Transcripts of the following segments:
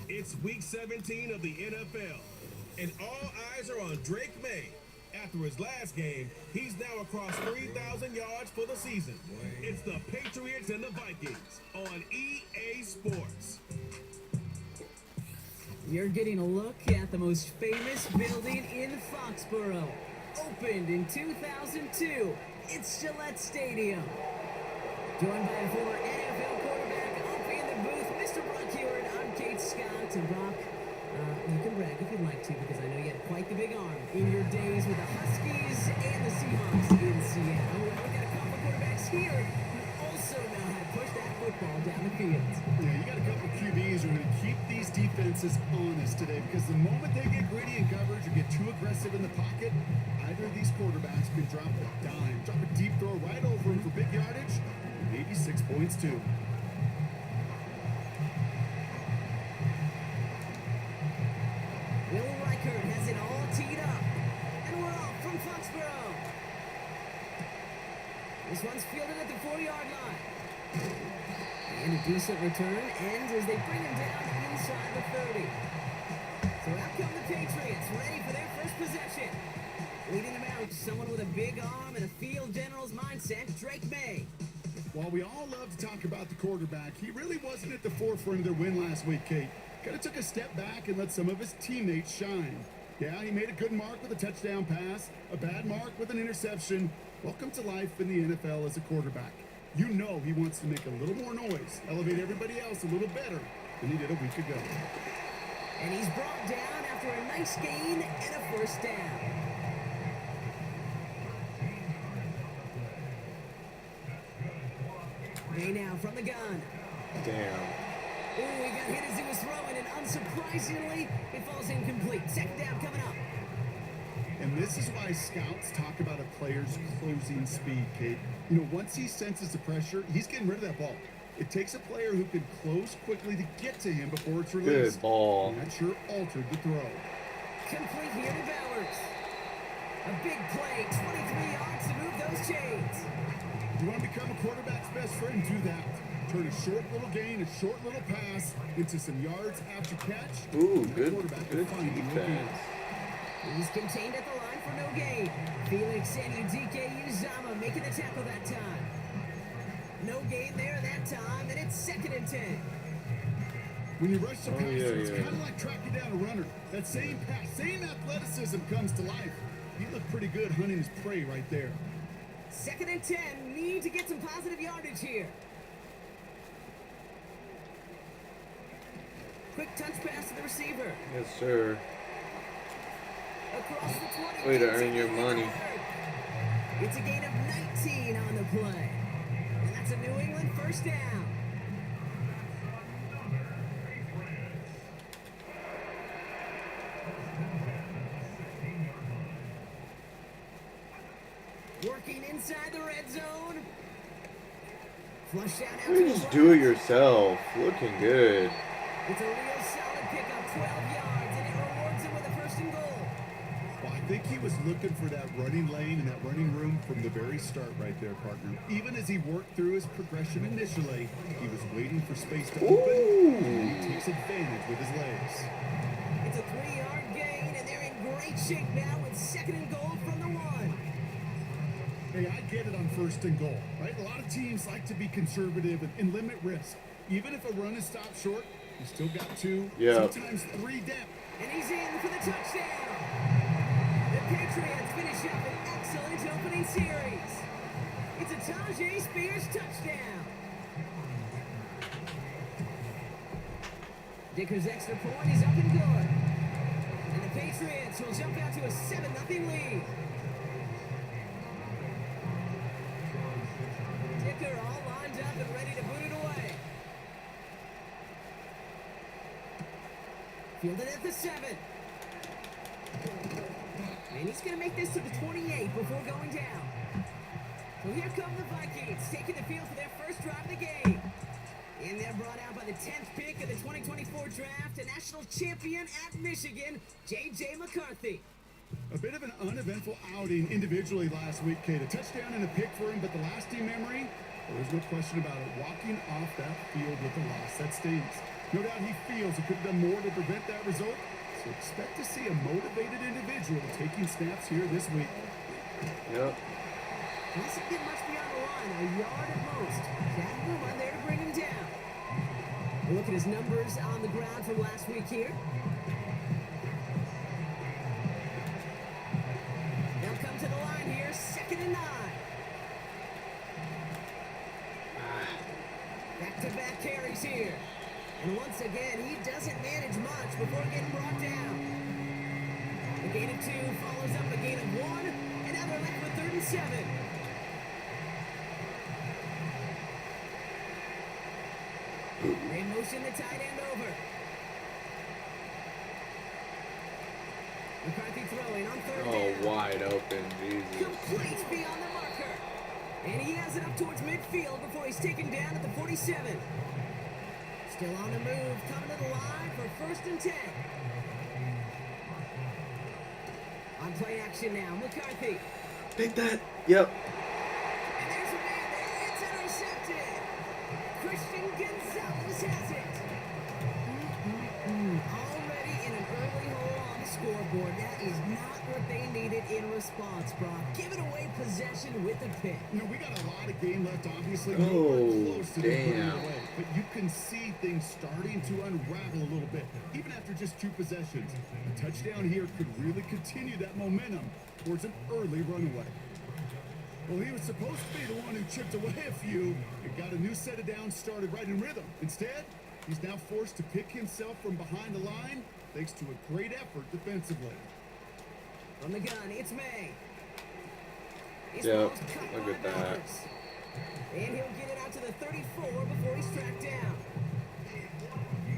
It's week 17 of the NFL, and all eyes are on Drake May. After his last game, he's now across 3,000 yards for the season. It's the Patriots and the Vikings on EA Sports. You're getting a look at the most famous building in Foxborough. Opened in 2002, it's Gillette Stadium. Joined by a former NFL quarterback up in the booth, Mr. Brock Hewitt. I'm Kate Scott. And Brock, you can brag if you'd like to, because I know you had quite the big arm in your days with the Huskies and the Seahawks in Seattle. Well, we got a couple quarterbacks here who also know how to push that football down the field. Yeah, you got a couple QBs who are going to keep these defenses honest today, because the moment they get gritty in coverage or get too aggressive in the pocket, either of these quarterbacks can drop a dime, drop a deep throw right over him for big yardage, maybe 6 points too. Will Reichert has it all teed up. And we're off from Foxborough. This one's fielded at the 4-yard line. And a decent return ends as they bring him down inside the 30. So out come the Patriots, ready for their first possession. Leading them out, someone with a big arm and a field general's mindset, Drake May. While we all love to talk about the quarterback, he really wasn't at the forefront of their win last week, Kate. Kind of took a step back and let some of his teammates shine. Yeah, he made a good mark with a touchdown pass, a bad mark with an interception. Welcome to life in the NFL as a quarterback. You know he wants to make a little more noise, elevate everybody else a little better than he did a week ago. And he's brought down after a nice gain and a first down. May now from the gun. Damn. Oh, he got hit as he was throwing, and unsurprisingly, it falls incomplete. Second down coming up. And this is why scouts talk about a player's closing speed, Kate. You know, once he senses the pressure, he's getting rid of that ball. It takes a player who can close quickly to get to him before it's released. Good ball. And that sure altered the throw. Complete here to Bowers. A big play, 23 yards to move those chains. You want to become a quarterback's best friend? Do that. Turn a short little gain, a short little pass into some yards after catch. Ooh, good defense. He's contained at the line for no gain. Felix and Udike Uzama making the tackle that time. No gain there that time, and it's 2nd and 10. When you rush the passer, it's kind of like tracking down a runner. That same pass, same athleticism comes to life. He looked pretty good hunting his prey right there. 2nd and 10, need to get some positive yardage here. Quick touch pass to the receiver. Yes, sir. Across the 20. Way to earn your money. It's a gain of 19 on the play. And that's a New England first down. Working inside the red zone. Flush out out to the Just do it yourself. Looking good. It's a real solid pickup, 12 yards, and it rewards him with a 1st and goal. Well, I think he was looking for that running lane and that running room from the very start right there, partner. Even as he worked through his progression initially, he was waiting for space to open, and he takes advantage with his legs. It's a 3-yard gain, and they're in great shape now with 2nd and goal from the 1. Hey, I get it on 1st and goal, right? A lot of teams like to be conservative and limit risk. Even if a run is stopped short, you still got 2, sometimes 3 down. And he's in for the touchdown. The Patriots finish up an excellent opening series. It's a Tajay Spears touchdown. Dicker's extra point is up and good. And the Patriots will jump out to a 7-0 lead. Dicker all lined up and ready to boot it away. Fielded at the 7. And he's going to make this to the 28 before going down. So here come the Vikings, taking the field for their first drive of the game. And they're brought out by the 10th pick of the 2024 draft, a national champion at Michigan, J.J. McCarthy. A bit of an uneventful outing individually last week, Kate. A touchdown and a pick for him, but the lasting memory, there's no question about it. Walking off that field with a loss, that stings. No doubt he feels he could have done more to prevent that result. So expect to see a motivated individual taking snaps here this week. Yep. Doesn't get much beyond the line, a yard at most. Chattanooga run there to bring him down. We'll look at his numbers on the ground from last week here. They'll come to the line here, 2nd and 9. Back-to-back carries here. And once again, he doesn't manage much before getting brought down. A gain of 2 follows up a gain of 1, and now they're left with 3rd and 7. They motion the tight end over. McCarthy throwing on 3rd down. Oh, wide open, Jesus. Complete beyond the marker. And he has it up towards midfield before he's taken down at the 47. Still on the move, coming to the line for 1st and 10. On play action now, McCarthy. Take that. Yep. And there's a man there. It's intercepted. Christian Gonzalez has it. Already in an early hole on the scoreboard. That is not what they needed in response, Brock. Giving away possession with a pick. You know, we got a lot of game left, obviously. Oh, Nowhere close to putting it damn. away. But you can see things starting to unravel a little bit, even after just 2 possessions. A touchdown here could really continue that momentum towards an early runaway. Well, he was supposed to be the one who chipped away a few and got a new set of downs started right in rhythm. Instead, he's now forced to pick himself from behind the line thanks to a great effort defensively. From the gun, it's May. Yep, look at that. And he'll get it out to the 34 before he's tracked down.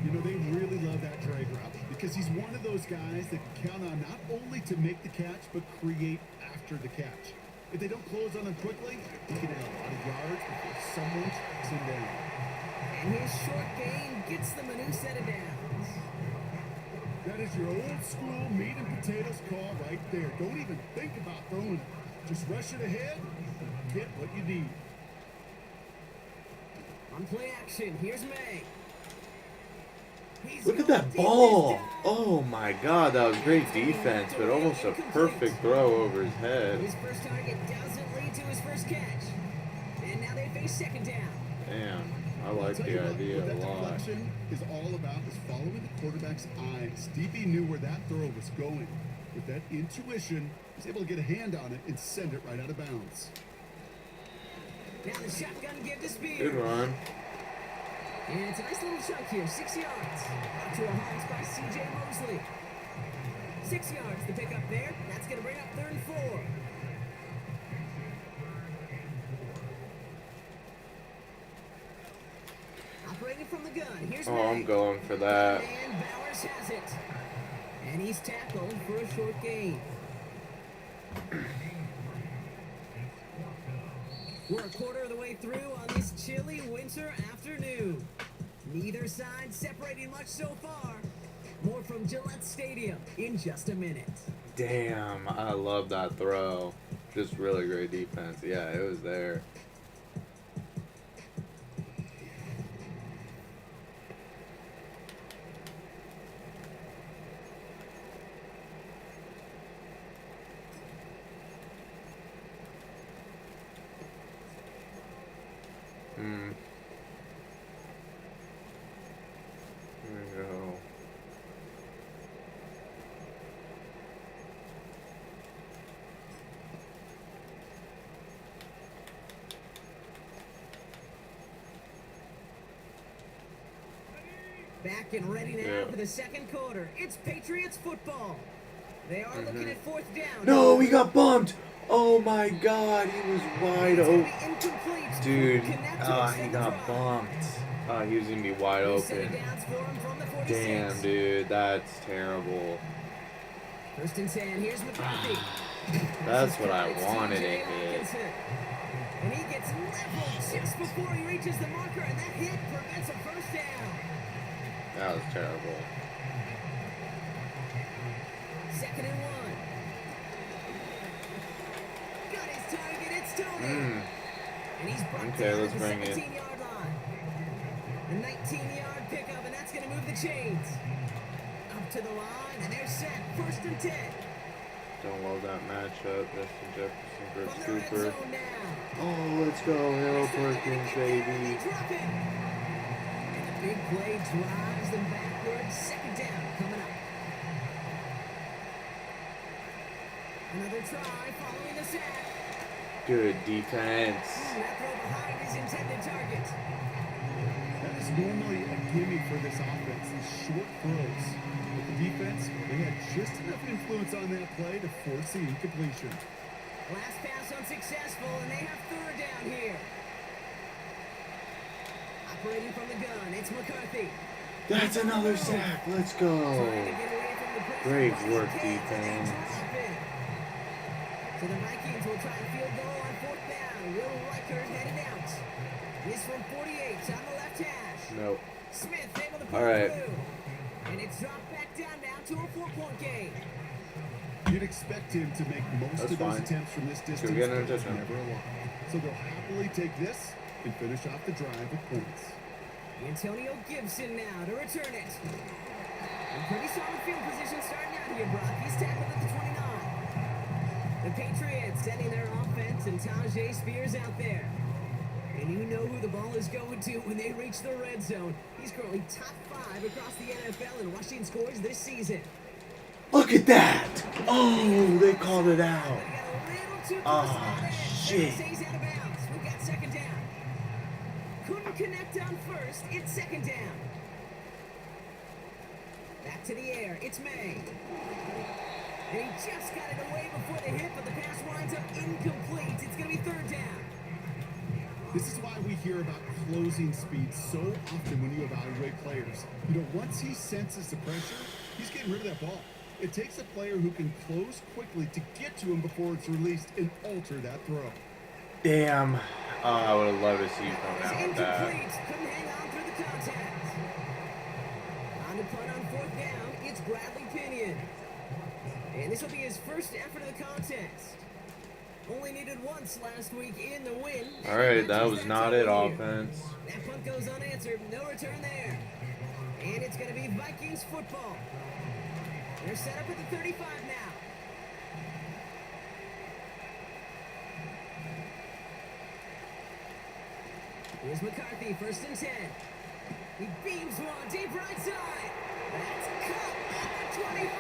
You know, they really love that drag route because he's one of those guys that can count on not only to make the catch, but create after the catch. If they don't close on him quickly, he can add a lot of yards before someone tracks him down. And his short gain gets them a new set of downs. That is your old school meat and potatoes call right there. Don't even think about throwing it. Just rush it ahead and get what you need. On play action, here's May. Look at that ball. Oh my God, that was great defense, but almost a perfect throw over his head. His first target doesn't lead to his first catch. And now they face 2nd down. Damn, I like Tell you the what, idea what a that lot. deflection is all about is following the quarterback's eyes. DB knew where that throw was going. With that intuition, he's able to get a hand on it and send it right out of bounds. Now the shotgun give to Spears. Good run. And it's a nice little chunk here, 6 yards. Out to a Hawks by C.J. Mosley. 6 yards to pick up there. That's going to bring up 3rd and 4. Operating from the gun, here's Oh, May. I'm going for that. And Bowers has it. And he's tackled for a short gain. We're a quarter of the way through on this chilly winter afternoon. Neither side separating much so far. More from Gillette Stadium in just a minute. Damn, I love that throw. Just really great defense. Yeah, it was there. Hmm. Here we go. Back and ready now Yeah. for the second quarter. It's Patriots football. They are looking at fourth down. No, he got bumped. Oh my God, he was wide It's gonna open. be incomplete. Dude, Connect to he extend the got drive. bumped. He was gonna be wide They set it open. down for him from the 46. Damn, dude, that's terrible. First and 10. Here's McCarthy. That's what I It's wanted TJ to hit. Hawkinson. And he gets leveled just before he reaches the marker, and that hit prevents a first down. That was terrible. Second and 1. Got his target. It's Tony. And he's brought Okay, down let's at the bring it. 17-yard line. A 19-yard pickup, and that's going to move the chains. Up to the line, and they're set. First and 10. Don't love that matchup. Justin Jefferson versus From the red Cooper. zone now. Oh, let's go, Harold Perkins, baby. Drop it. And the big play drives them backwards. Second down coming up. Another try following the sack. Good defense. That throw behind his intended target. That is normally a gimme for this offense, these short throws. But the defense, they had just enough influence on that play to force the incompletion. Last pass unsuccessful, and they have third down here. Operating from the gun, it's McCarthy. That's another sack. Let's go. Trying to get away from the pressure Great by the work, Canes, and they defense. drop it. So the Vikings will try a field goal on fourth down. Will Reichert headed out. This from 48 on the left hash. Nope. Smith able to All pull right. through. And it's dropped back down now to a 4-point game. You'd expect him to make most That's of those fine. attempts from this distance, get an but it's touchdown. never a lot. So they'll happily take this and finish off the drive with points. Antonio Gibson now to return it. A pretty solid field position starting out here, Brock. He's tackled at the 29. The Patriots sending their offense and Tajay Spears out there. And you know who the ball is going to when they reach the red zone. He's currently top 5 across the NFL in rushing scores this season. Look at that. Oh, they called it out. But he got a little too close Oh, on that. shit. Stays out of bounds. We've got second down. Couldn't connect on first. It's second down. Back to the air. It's May. And he just got it away before the hit, but the pass winds up incomplete. It's going to be third down. This is why we hear about closing speed so often when you evaluate players. You know, once he senses the pressure, he's getting rid of that ball. It takes a player who can close quickly to get to him before it's released and alter that throw. Damn. Oh, I would have loved to see you come It's out with that. incomplete. Couldn't hang on through the contact. On the punt on fourth down, it's Bradley Pinion. And this will be his first effort of the contest. Only needed once last week in the win. All right, that was not it, offense. That punt goes unanswered. No return there. And it's going to be Vikings football. They're set up at the 35 now. Here's McCarthy, first and 10. He beams one deep right side. That's cut at the 25.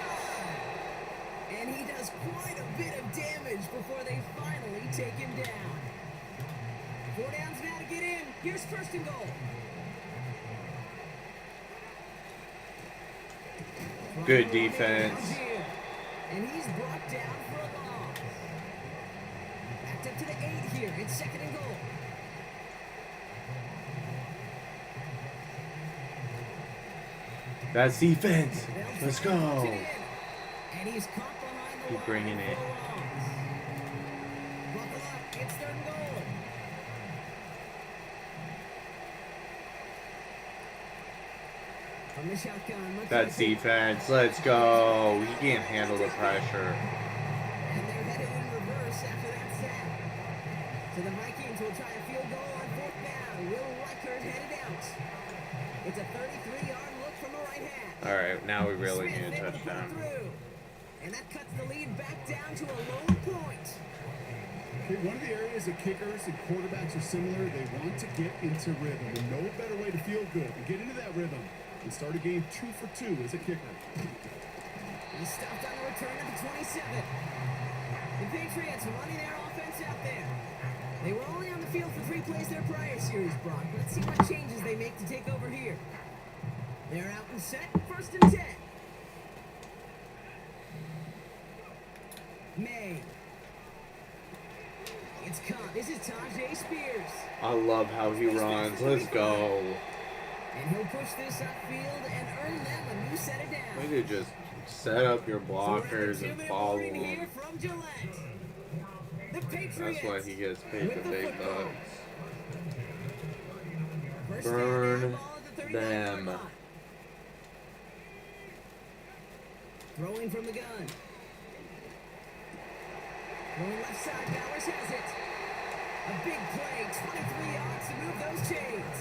And he does quite a bit of damage before they finally take him down. 4 downs now to get in. Here's first and goal. Good defense. And he's brought down for a loss. Backed up to the 8 here. It's second and goal. That's defense. Let's go. And he's caught behind the Keep bringing it. Buckle up. It's third and goal. From the shotgun, That's McCarthy. defense. Let's go. He can't handle the pressure. And they're headed in reverse after that sack. So the Vikings will try a field goal on fourth down. Will Reichert headed out. It's a 33-yard look from the right hand. All right, now we really Smith need a able to pull touchdown. through. And that cuts the lead back down to a lone point. Okay, one of the areas that kickers and quarterbacks are similar, they want to get into rhythm. And no better way to feel good than get into that rhythm and start a game 2 for 2 as a kicker. He stopped on the return at the 27. The Patriots running their offense out there. They were only on the field for 3 plays their prior series, Brock. Let's see what changes they make to take over here. They're out and set, 1st and 10. May. It's caught. This is Tajay Spears. I love how he runs. Let's go. And he'll push this upfield and earn them a new set of downs. Way to just set up your blockers and follow Here them. from Gillette. The Patriots. That's why he gets paid the big football. bucks. First down, Burn ball at the 39-yard them. line. Throwing from the gun. Going left side, Bowers has it. A big play, 23 yards to move those chains.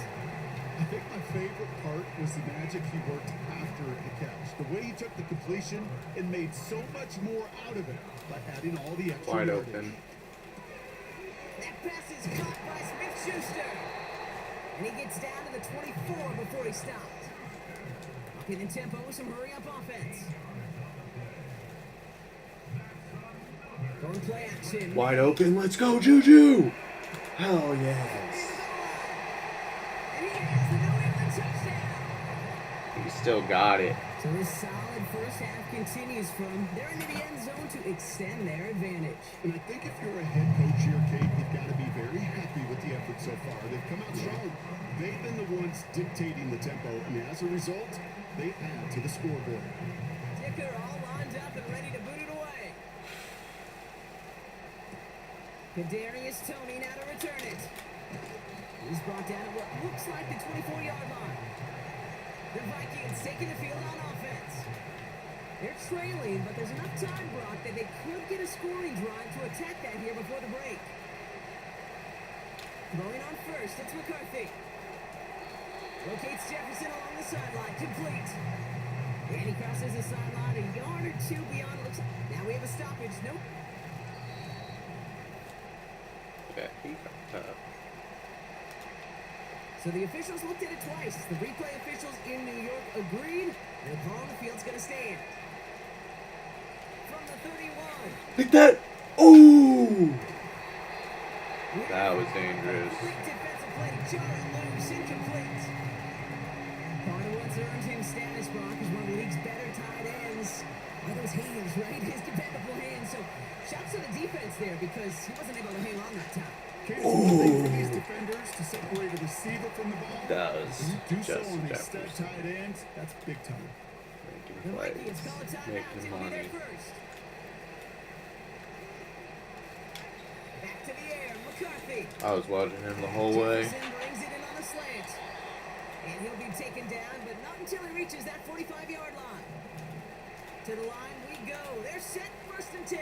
I think my favorite part was the magic he worked after the catch. The way he took the completion and made so much more out of it by adding all the extra Wide yardage. open. That pass is caught by Smith-Schuster. And he gets down to the 24 before he stopped. Upping the tempo with some hurry-up offense. Going play action. Wide open. Let's go, Juju. Hell yes. And he has the New England touchdown. He still got it. So this solid first half continues from they're into the end zone to extend their advantage. And I think if you're a head coach here, Kate, you've got to be very happy with the effort so far. They've come out strong. They've been the ones dictating the tempo, and as a result, they add to the scoreboard. Dicker all lined up and ready to boot it away. Kadarius Toney now to return it. He's brought down at what looks like the 24-yard line. The Vikings taking the field on offense. They're trailing, but there's enough time, Brock, that they could get a scoring drive to attack that here before the break. Throwing on first, it's McCarthy. Locates Jefferson along the sideline, complete. And he crosses the sideline a yard or two beyond. Looks. Now we have a stoppage. Nope. Yeah, he got tough. So the officials looked at it twice. The replay officials in New York agreed, and the call on the field's going to stand. From the 31. Hit that! Ooh! That was dangerous. Quick defensive play, jarring loose, incomplete. Carter once earned him status, Brock, as one of the league's better tight ends. By those hands, right? His dependable hands. So shouts to the defense there because he wasn't able to hang on that time. Kate, it's one thing for these defenders to separate a receiver from the ball. That was When you do so just on a stud Jefferson. tight end, that's big time. Making The plays, Vikings call a timeout. making It'll be money. there first. Back to the air, McCarthy. I was watching him the whole way. Jefferson brings it in on the slant. And he'll be taken down, but not until he reaches that 45-yard line. To the line we go. They're set, 1st and 10.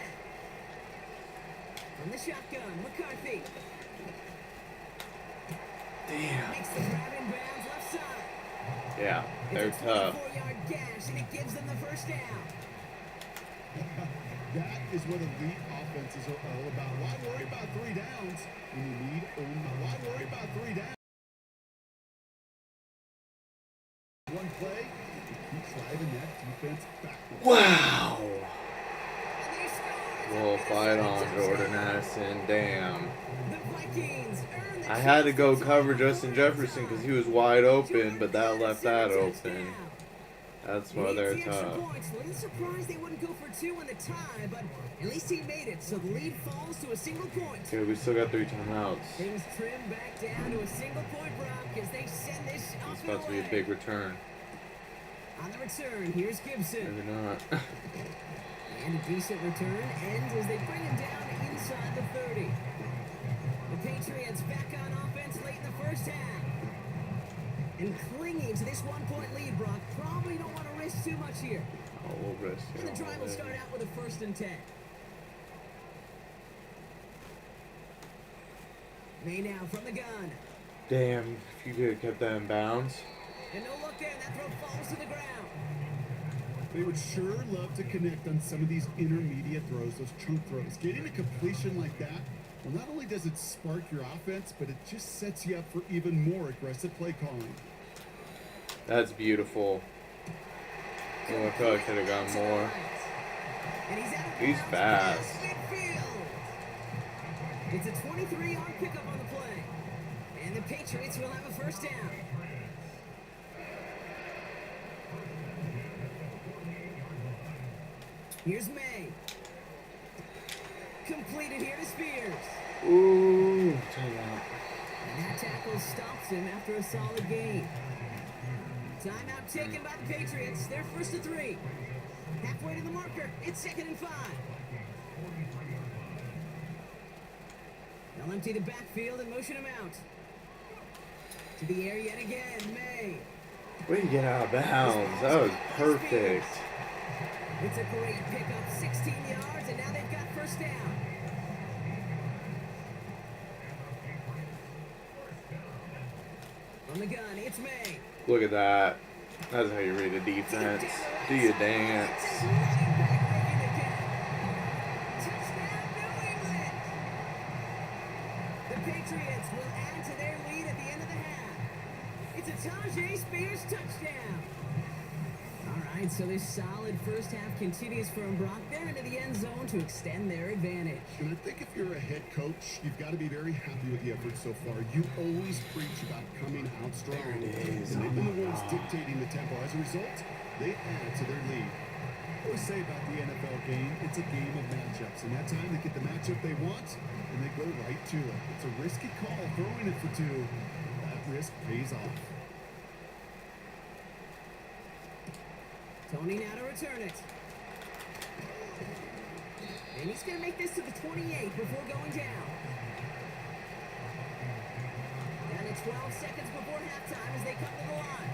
From the shotgun, McCarthy. Damn. Makes the grab in bounds left side. Yeah, they're It's a tough. 24-yard gash, and it gives them the first down. That is what elite offenses are all about. Why worry about 3 downs when you need only? Why worry about 3 downs? One play, it keeps driving that defense backwards. Wow. And they score. Well, fight on, Jordan Addison. Damn. The Vikings earn the I had to go chance cover on Justin Jefferson because he was wide open, but that left that open. That's why they're tough. A little surprised they wouldn't go for 2 in the tie, but at least he made it, so the lead falls to a single point. Okay, we still got 3 timeouts. Things trim back down to a single point, Brock, as they send this It's off about to be a away. big return. On the return, here's Gibson. Maybe not. And a decent return ends as they bring him down inside the 30. The Patriots back on offense late in the first half. And clinging to this 1-point lead, Brock. Probably don't want to risk too much here. Oh, we'll risk And the it. drive will start out with a 1st and 10. May now from the gun. Damn, if you could have kept that in bounds. And no look there, that throw falls to the ground. They would sure love to connect on some of these intermediate throws, those chunk throws. Getting a completion like that Well, not only does it spark your offense, but it just sets you up for even more aggressive play calling. That's beautiful. Oh, I thought I could have gone more. He's fast. It's a 23-yard pickup on the play. And the Patriots will have a first down. Here's May. Completed here to Spears. Ooh, timeout. And that tackle stops him after a solid gain. Timeout taken by the Patriots. They're first to 3. Halfway to the marker. It's 2nd and 5. They'll empty the backfield and motion him out. To the air yet again, May. Way to get out of bounds. That was perfect. It's a great pickup, 16 yards, and now they've got first down. On the gun, it's May. Look at that. That's how you read a defense. Do you dance? The Patriots will add to their lead at the end of the half. It's a Tajay Spears touchdown. All right, so this solid first half continues from Brock. They're into the end zone to extend their advantage. And I think if you're a head coach, you've got to be very happy with the effort so far. You always preach about coming out strong. There it is. And they've been the ones dictating the tempo. As a result, they add to their lead. I always say about the NFL game, it's a game of matchups. And that time they get the matchup they want, and they go right to it. It's a risky call, throwing it for 2. That risk pays off. Tony now to return it. And he's going to make this to the 28 before going down. Down to 12 seconds before halftime as they come to the line.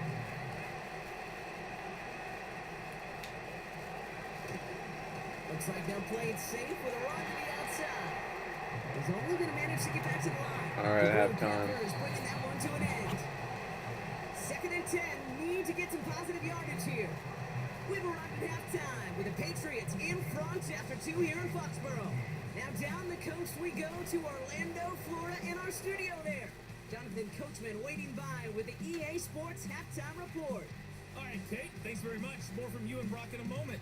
Looks like they'll play it safe with a run to the outside. He's only going to manage to get back to the line. All right, The halftime. Packers bringing that one to an end. 2nd and 10. Need to get some positive yardage here. We've arrived at halftime with the Patriots in front after 2 here in Foxborough. Now down the coast we go to Orlando, Florida, in our studio there. Jonathan Coachman waiting by with the EA Sports Halftime Report. All right, Kate, thanks very much. More from you and Brock in a moment.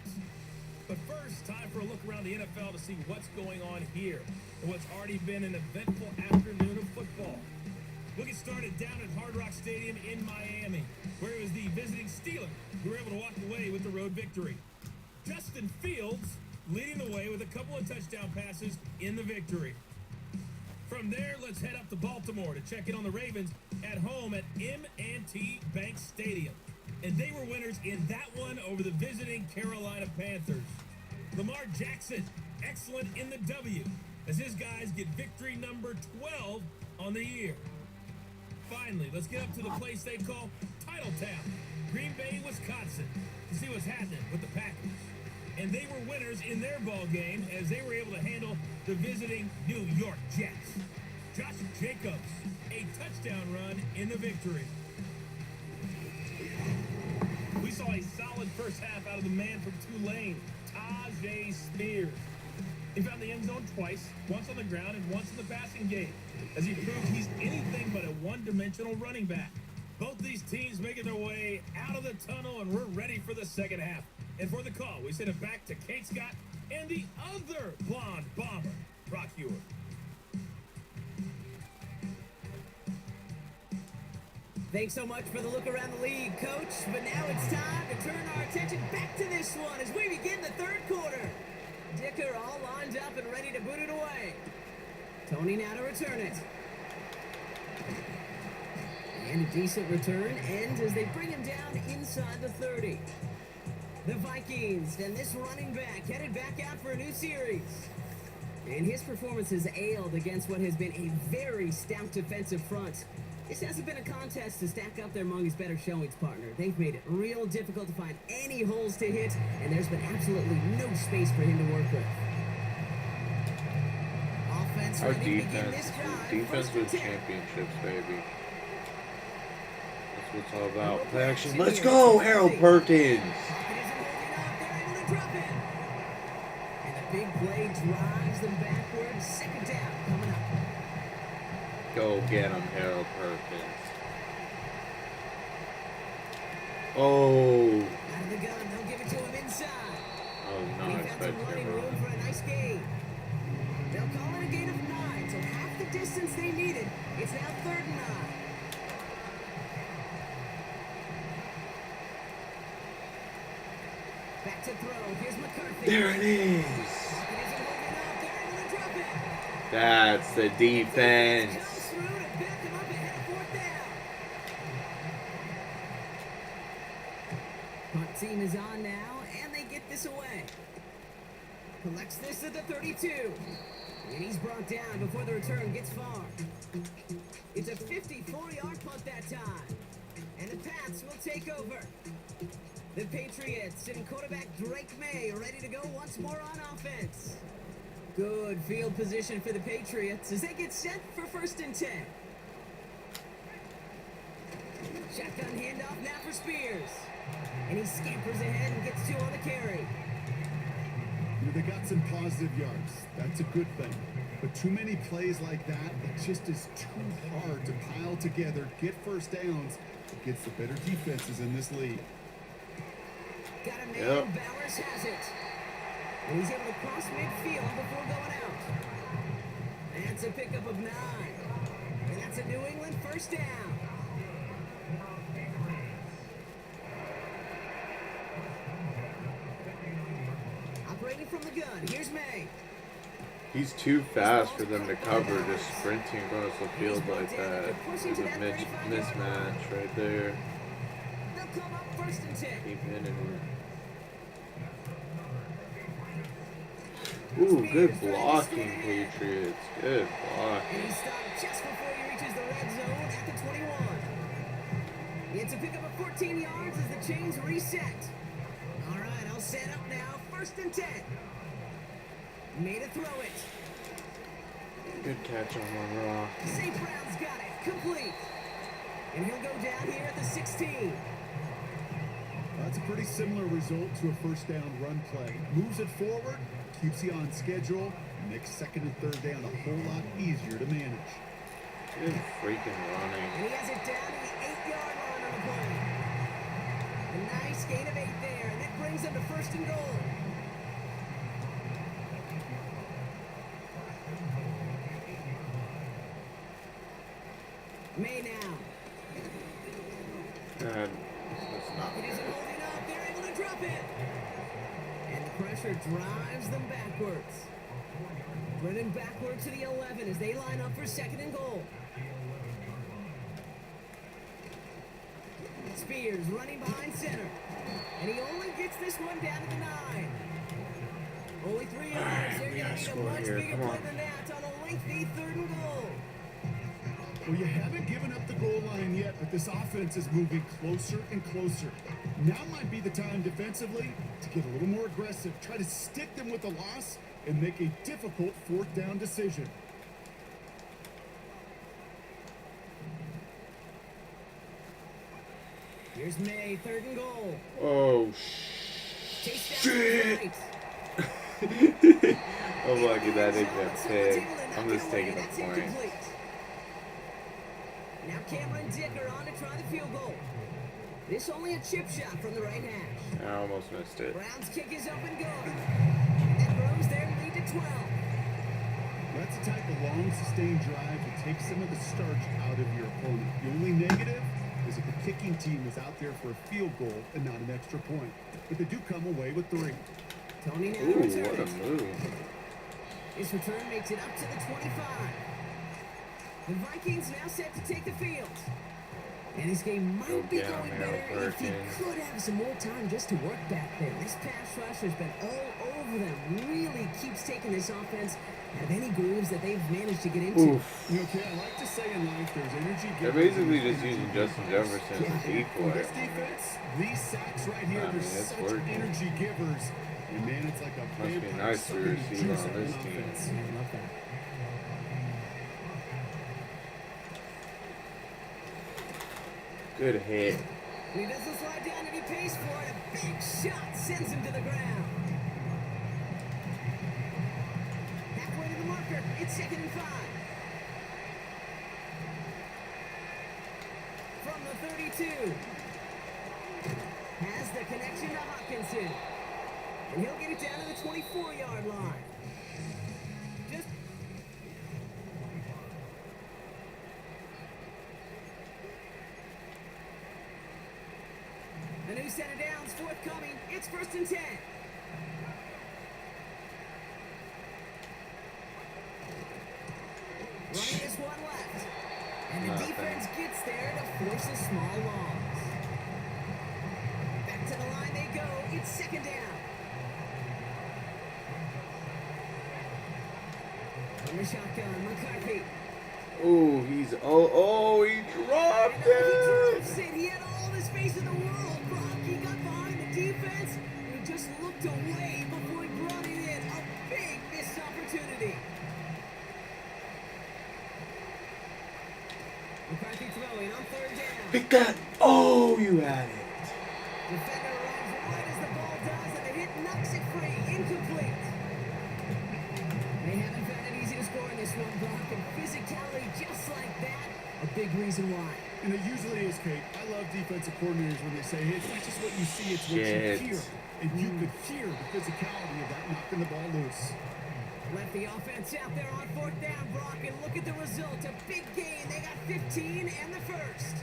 But first, time for a look around the NFL to see what's going on here and what's already been an eventful afternoon of football. We'll get started down at Hard Rock Stadium in Miami, where it was the visiting Steelers who were able to walk away with the road victory. Justin Fields leading the way with a couple of touchdown passes in the victory. From there, let's head up to Baltimore to check in on the Ravens at home at M&T Bank Stadium. And they were winners in that one over the visiting Carolina Panthers. Lamar Jackson, excellent in the W, as his guys get victory number 12 on the year. Finally, let's get up to the place they call Titletown, Green Bay, Wisconsin, to see what's happening with the Packers. And they were winners in their ball game as they were able to handle the visiting New York Jets. Josh Jacobs, a touchdown run in the victory. We saw a solid first half out of the man from Tulane, Tajay Spears. He found the end zone twice, once on the ground and once in the passing game, as he proved he's anything but a one-dimensional running back. Both these teams making their way out of the tunnel, and we're ready for the second half. And for the call, we send it back to Kate Scott and the other blonde bomber, Brock Hewer. Thanks so much for the look around the league, Coach. But now it's time to turn our attention back to this one as we begin the third quarter. Dicker all lined up and ready to boot it away. Tony now to return it. And a decent return ends as they bring him down inside the 30. The Vikings and this running back headed back out for a new series. And his performance has ailed against what has been a very stout defensive front. This hasn't been a contest to stack up there among his better showings, partner. They've made it real difficult to find any holes to hit, and there's been absolutely no space for him to work with. Offense Our ready to begin defense, this drive. defense First and with 10. championships, baby. That's what it's all about. Play action. Let's go, Harold Perkins. Pocket isn't holding up. They're able to drop it. And the big play drives them backwards. Second down coming up. Go get him, Harold Perkins. Oh. Out of the gun, they'll give it to him inside. Oh, no, I Defensive expected running it room wrong. for a nice gain. They'll call it a gain of 9, so half the distance they needed. It's now 3rd and 9. Back to throw. Here's McCarthy. There it is. Pocket isn't holding up. They're able to drop it. That's the defense. Comes through to back him up ahead of 4th down. Punt team is on now, and they get this away. Collects this at the 32. And he's brought down before the return gets far. It's a 54-yard punt that time. And the Pats will take over. The Patriots and quarterback Drake May are ready to go once more on offense. Good field position for the Patriots as they get set for 1st and 10. Shotgun handoff now for Spears. And he scampers ahead and gets 2 on the carry. You know, they got some positive yards. That's a good thing. But too many plays like that, it just is too hard to pile together, get first downs against the better defenses in this league. Got a man, Yep. Bowers has it. And he's able to cross midfield before going out. That's a pickup of 9. And that's a New England 1st down. Operating from the gun, here's May. He's too fast for them to cover, just sprinting across the field like that. There's a mismatch right there. They'll come up 1st and 10. Keep hitting it. Ooh, good blocking, Patriots. Good And blocking. he stopped just before he reaches the red zone at the 21. It's a pickup of 14 yards as the chains reset. All right, I'll set up now. 1st and 10. Made a throw it. Good catch on Monroe. St. Brown's got it. Complete. And he'll go down here at the 16. That's a pretty similar result to a 1st down run play. Moves it forward, keeps you on schedule, makes 2nd and 3rd down a whole lot easier to manage. Good freaking running. And he has it down to the 8-yard line on the play. A nice gain of 8 there, and that brings them to 1st and goal. May now. That's not It isn't good. holding up. They're able to drop it. And the pressure drives them backwards. Running backward to the 11 as they line up for 2nd and goal. Spears running behind center. And he only gets this one down to the 9. Only 3 yards. They're we going gotta to need a score much here. bigger Come play on. than that on a lengthy 3rd and goal. Well, you haven't given up the goal line yet, but this offense is moving closer and closer. Now might be the time defensively to get a little more aggressive, try to stick them with a loss, and make a difficult 4th down decision. Here's May, 3rd and goal. Oh, Chase down shit. right. I'm lucky that didn't get picked. I'm just taking a That's point. incomplete. Now Cameron Dicker on to try the field goal. This only a chip shot from the right hash. I almost missed it. Brown's kick is up and good. And that grows their lead to 12. That's the type of long, sustained drive that takes some of the starch out of your opponent. The only negative is if the kicking team is out there for a field goal and not an extra point. But they do come away with 3. Tony now Ooh, returns. what a move. His return makes it up to the 25. The Vikings now set to take the field. And this game Go might be get him, going Harold better if he Perkins. could have some more time just to work back there. This pass rush has been all over them. Really keeps taking this offense out of any grooves that they've managed to get into. Oof. You know, Kay, I like to say in life there's energy. They're givers basically and just using energy Justin givers. Jefferson as a In decoy. this defense, these sacks right here, I mean, they're it's such working. energy givers. And man, it's like a Must be vampire nice to be a sucking the receiver juice on out of this an team. offense. Yeah, I love that. Good hit. He doesn't slide down and he pays for it. A big shot sends him to the ground. It's 2nd and 5. From the 32. Has the connection to Hopkinson. And he'll get it down to the 24-yard line. Just a new set of downs forthcoming. It's 1st and 10. Running this one left. And the defense gets there to force a small loss. Back to the line they go. It's 2nd down. From the shotgun, McCarthy. Oh, he dropped He it. drops it. He had all the space in the world, Brock. He got behind the defense. He just looked away before he brought it in. A big missed opportunity. McCarthy throwing on 3rd down. Pick that. Oh, you had it. Defender runs right as the ball does, and the hit knocks it free. Incomplete. They haven't found it easy to score in this one, Brock, and physicality just like that, a big reason why. And it usually is, Kate. I love defensive coordinators when they say, hey, it's not just what you see, it's what you hear. And you could hear the physicality of that knocking the ball loose. Let the offense out there on 4th down, Brock, and look at the result. A big gain. They got 15 and the first.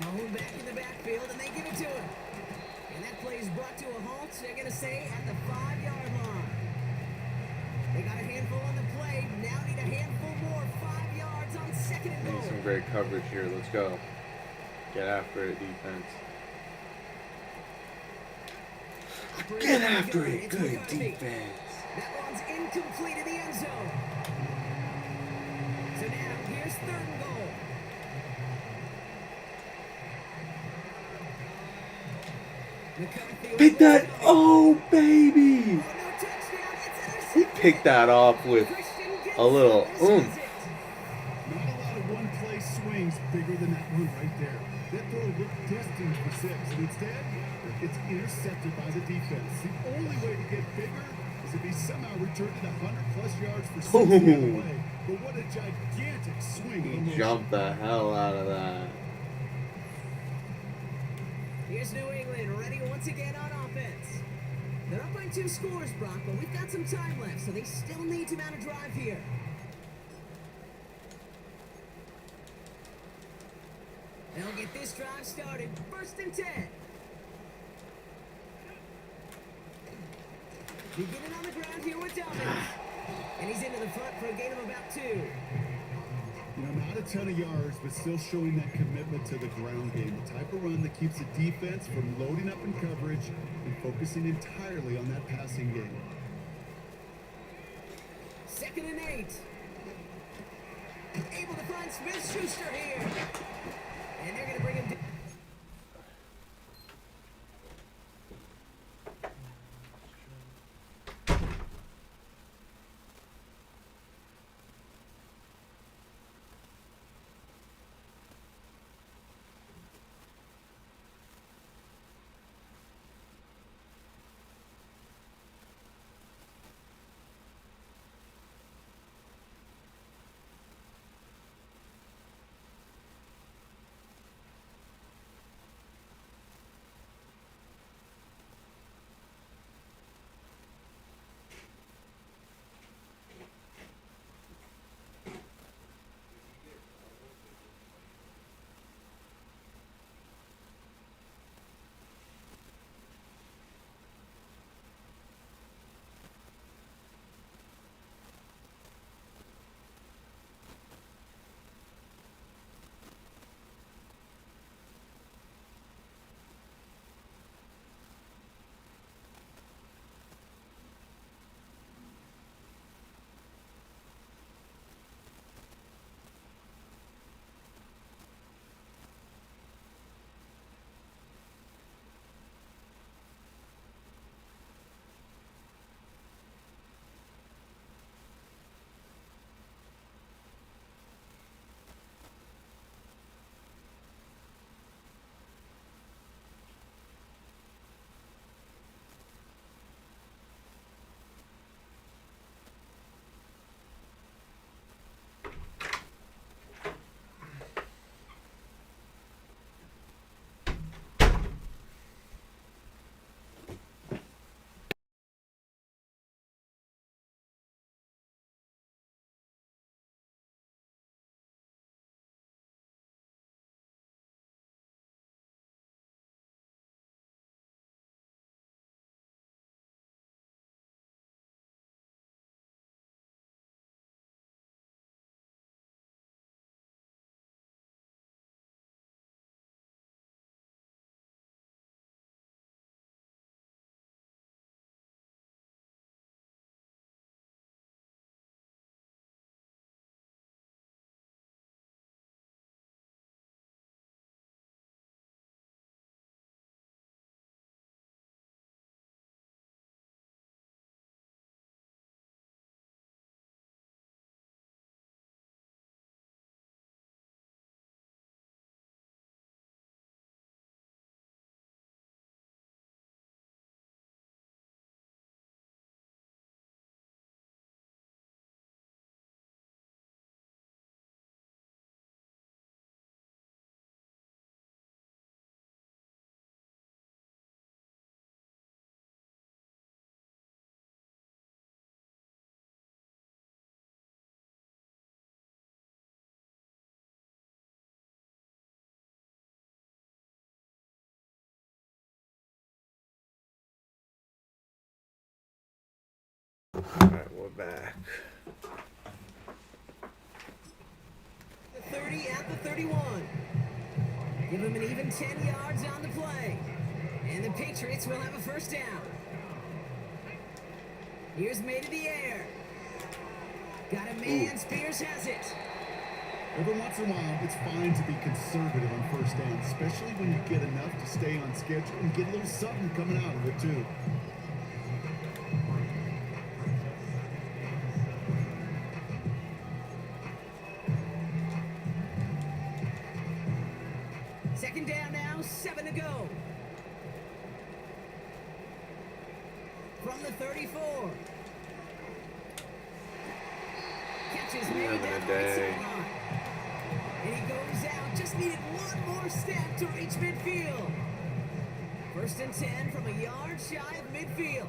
Mahone back in the backfield, and they give it to him. And that play is brought to a halt. They're going to say at the 5-yard line. They got a handful on the play. Now need a handful more. 5 yards on 2nd and goal. Need some great coverage here. Let's go. Get after it, defense. Get after it. It's Good McCarthy. defense. That one's incomplete in the end zone. So now, here's 3rd and goal. McCarthy Pick that. Oh, baby. Oh, no touchdown. It's He intercepted. picked that off with Christian gets a little it. This is oomph. it. Not a lot of one-play swings bigger than that one right there. That throw looked destined for 6, and instead, it's intercepted by the defense. The only way to get bigger is if he somehow returned it 100-plus yards for 6 the other way. But what a gigantic swing. of He emotion. jumped the hell out of that. Here's New England ready once again on offense. They're up by 2 scores, Brock, but we've got some time left, so they still need to mount a drive here. They'll get this drive started. 1st and 10. Beginning on the ground here with Dobbins. And he's into the front for a gain of about 2. You know, not a ton of yards, but still showing that commitment to the ground game. The type of run that keeps the defense from loading up in coverage and focusing entirely on that passing game. 2nd and 8. Able to find Smith-Schuster here. And they're going to bring him down. Alright, we're back. The 30 at the 31. Give him an even 10 yards on the play. And the Patriots will have a first down. Here's made in the air. Got a man. Spears has it. Every once in a while, it's fine to be conservative on first down, especially when you get enough to stay on schedule and get a little something coming out of it, too. Second down now, 7 to go. From the 34. Catches made down the right sideline. And he goes out. Just needed one more step to reach midfield. First and 10 from a yard shy of midfield.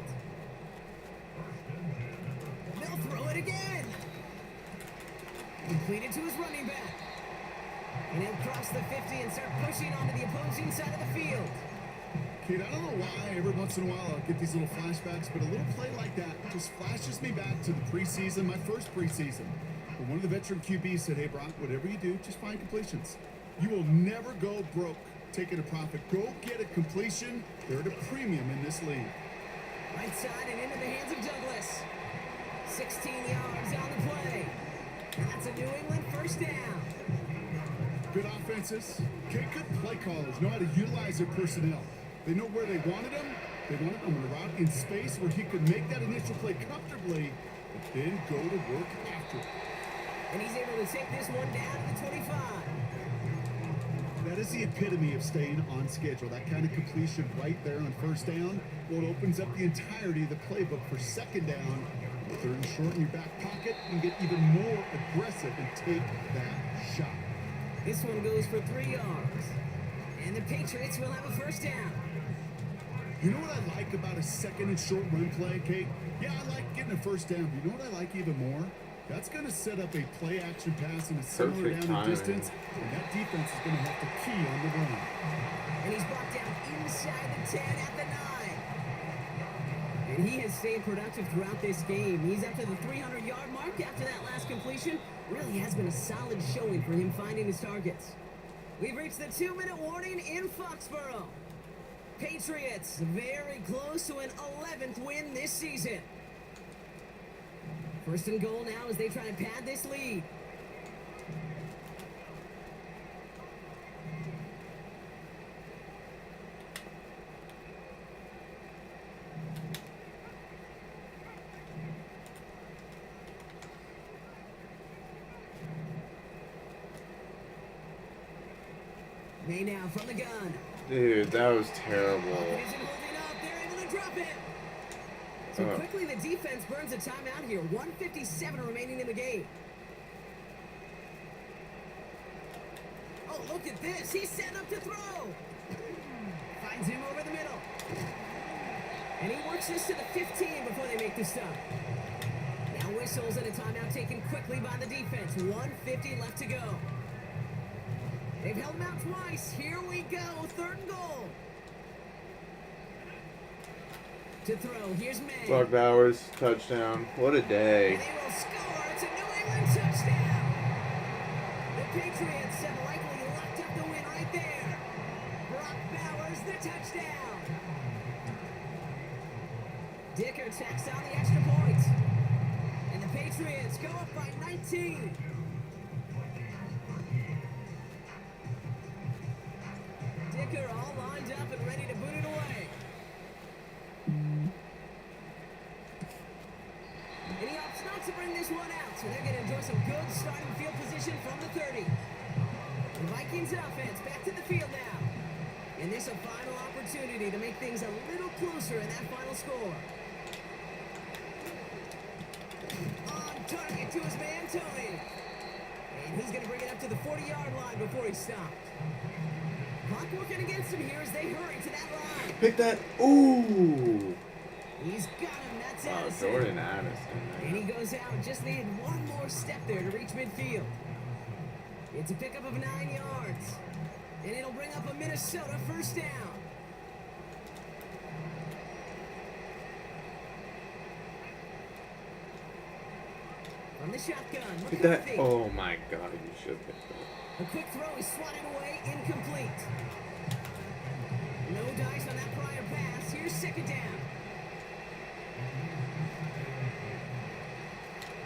They'll throw it again. Completed to his running back. And he'll cross the 50 and start pushing onto the opposing side of the field. Kate, I don't know why every once in a while I'll get these little flashbacks, but a little play like that just flashes me back to the preseason, my first preseason. But one of the veteran QBs said, hey, Brock, whatever you do, just find completions. You will never go broke taking a profit. Go get a completion. They're at a premium in this league. Right side and into the hands of Douglas. 16 yards on the play. And that's a New England first down. Good offenses. Okay, good play callers know how to utilize their personnel. They know where they wanted him. They wanted him on a route in space where he could make that initial play comfortably, but then go to work after it. And he's able to take this one down to the 25. That is the epitome of staying on schedule. That kind of completion right there on first down. Well, it opens up the entirety of the playbook for second down. Third and short in your back pocket, and get even more aggressive and take that shot. This one goes for 3 yards. And the Patriots will have a first down. You know what I like about a second and short run play, Kate? Yeah, I like getting a first down. But you know what I like even more? That's going to set up a play action pass and a similar Perfect down in timing. distance. And that defense is going to have to key on the run. And he's brought down inside the 10 at the 9. And he has stayed productive throughout this game. He's up to the 300-yard mark after that last completion. Really has been a solid showing for him finding his targets. We've reached the 2-minute warning in Foxborough. Patriots very close to an 11th win this season. First and goal now as they try to pad this lead. May now from the gun. Dude, that was terrible. It isn't holding up. They're able to drop it. So quickly the defense burns a timeout here. 1:57 remaining in the game. Oh, look at this. He's set up to throw. Finds him over the middle. And he works this to the 15 before they make the stop. Now whistles and a timeout taken quickly by the defense. 1:50 left to go. They've held him out twice. Here we go. Third and goal. To throw. Here's May. Brock Bowers, touchdown. What a day. And they will score. It's a New England touchdown. The Patriots have likely locked up the win right there. Brock Bowers, the touchdown. Dicker tacks on the extra point. And the Patriots go up by 19. Dicker all lined up and ready to boot it away. And he opts not to bring this one out, so they're going to enjoy some good starting field position from the 30. The Vikings offense back to the field now. And this a final opportunity to make things a little closer in that final score. On target to his man, Tony. And he's going to bring it up to the 40-yard line before he's stopped. Clock working against him here as they hurry to that line. Pick that. Ooh. He's got him. That's Oh, Addison. Jordan Addison. And he goes out. Just needed one more step there to reach midfield. It's a pickup of 9 yards. And it'll bring up a Minnesota first down. From the shotgun, Look at that. McCarthy. Oh my god, you should have hit that. A quick throw is swatted away, incomplete. No dice on that prior pass. Here's second down.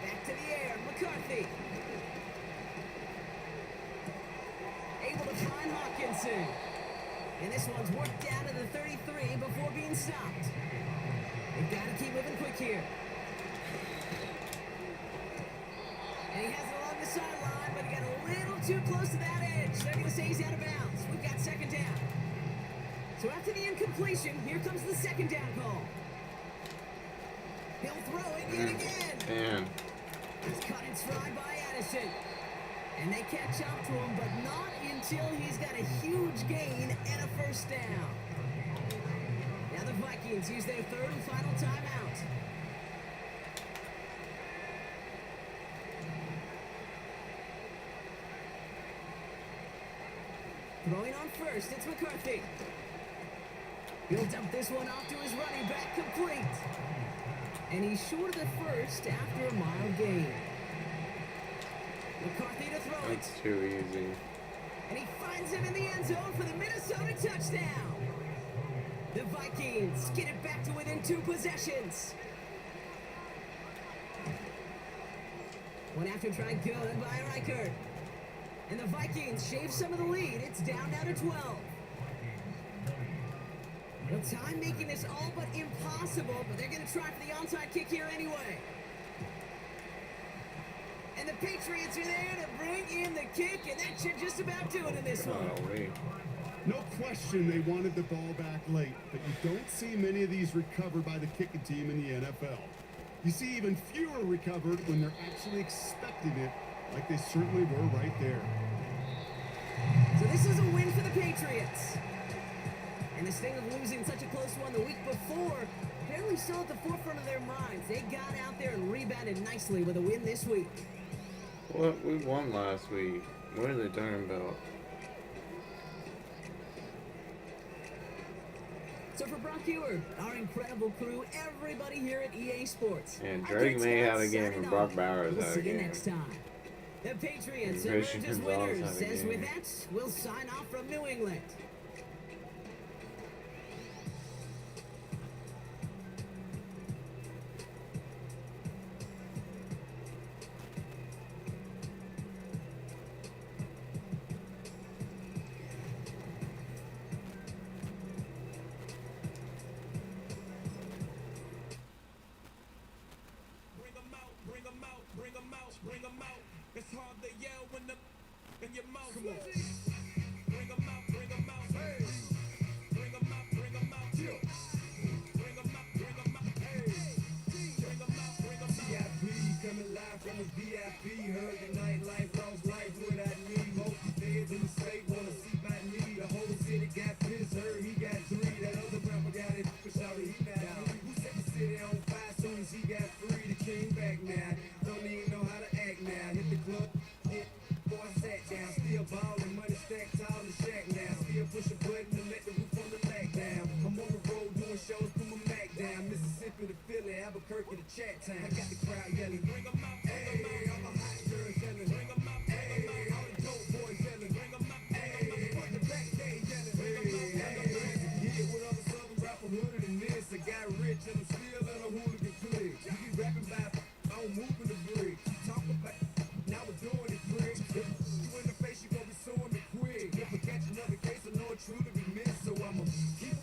Back to the air, McCarthy. Able to find Hawkinson. And this one's worked down to the 33 before being stopped. They've got to keep moving quick here. And he has it along the sideline, but he got a little too close to that edge. They're going to say he's out of bounds. We've got second down. So after the incompletion, here comes the second down call. He'll throw it yet again. Man. He's cut in stride by Addison. And they catch up to him, but not until he's got a huge gain and a first down. Now the Vikings use their third and final timeout. Throwing on first, it's McCarthy. He'll dump this one off to his running back, complete. And he's short of the first after a mile gain. McCarthy to throw it. That's too easy. And he finds him in the end zone for the Minnesota touchdown. The Vikings get it back to within 2 possessions. One after try good by Reichert. And the Vikings shave some of the lead. It's down now to 12. Well, time making this all but impossible, but they're going to try for the onside kick here anyway. And the Patriots are there to bring in the kick, and that should just about do it in this one. Golly. No question they wanted the ball back late, but you don't see many of these recovered by the kicking team in the NFL. You see even fewer recovered when they're actually expecting it, like they certainly were right there. So this is a win for the Patriots. And the sting of losing such a close one the week before, apparently still at the forefront of their minds. They got out there and rebounded nicely with a win this week. What? We won last week. What are they talking about? So for Brock Eward, our incredible crew, everybody here at EA Sports. And I'm Drake Jake may Scott have a game signing and Brock off. Bowers We'll have a see you game. next time. The Patriots And emerge Christian as Gonzalez winners. have a As with game. that, we'll sign off from New England. Bring 'em out, bring 'em out, bring 'em out, bring 'em out. It's hard to yell when the in your mouth. Come on. Bring 'em out, bring 'em out. Hey. Bring 'em out, bring 'em out. Yeah. Bring 'em out, bring 'em out. Hey. Bring 'em out, bring 'em out. VIP coming live from the VIP. Heard the nightlife, lost life without me. Most feds in the state wanna see my knee. The whole city got pissed, heard he got 3. That other rapper got it, but shouted he not me. Who set the city on fire soon as he got free? The king back now, don't even know how to act now. Hit the club, hit, boy I sat down. Still ballin', money stacked tall in the shack now. Still push a button to let the roof on the lag down. I'm on the road doing shows, put my Mac down. Mississippi to Philly, Albuquerque to Chat Town. I got the crowd yelling, bring 'em out, hey, all the hot girls yelling, bring 'em out, hey, all the dope boys yelling, bring 'em out, hey, front the back day yelling, bring 'em out, hey. Yeah, with other southern rapper hooded than this, I got rich and I'm still in a hooligan clique. You be rapping about, I'm moving the bridge. Talk about, now we're doing it quick. You in the face, you gon' be suing me quick. If I catch another case, I know it's true to be missed, so I'ma keep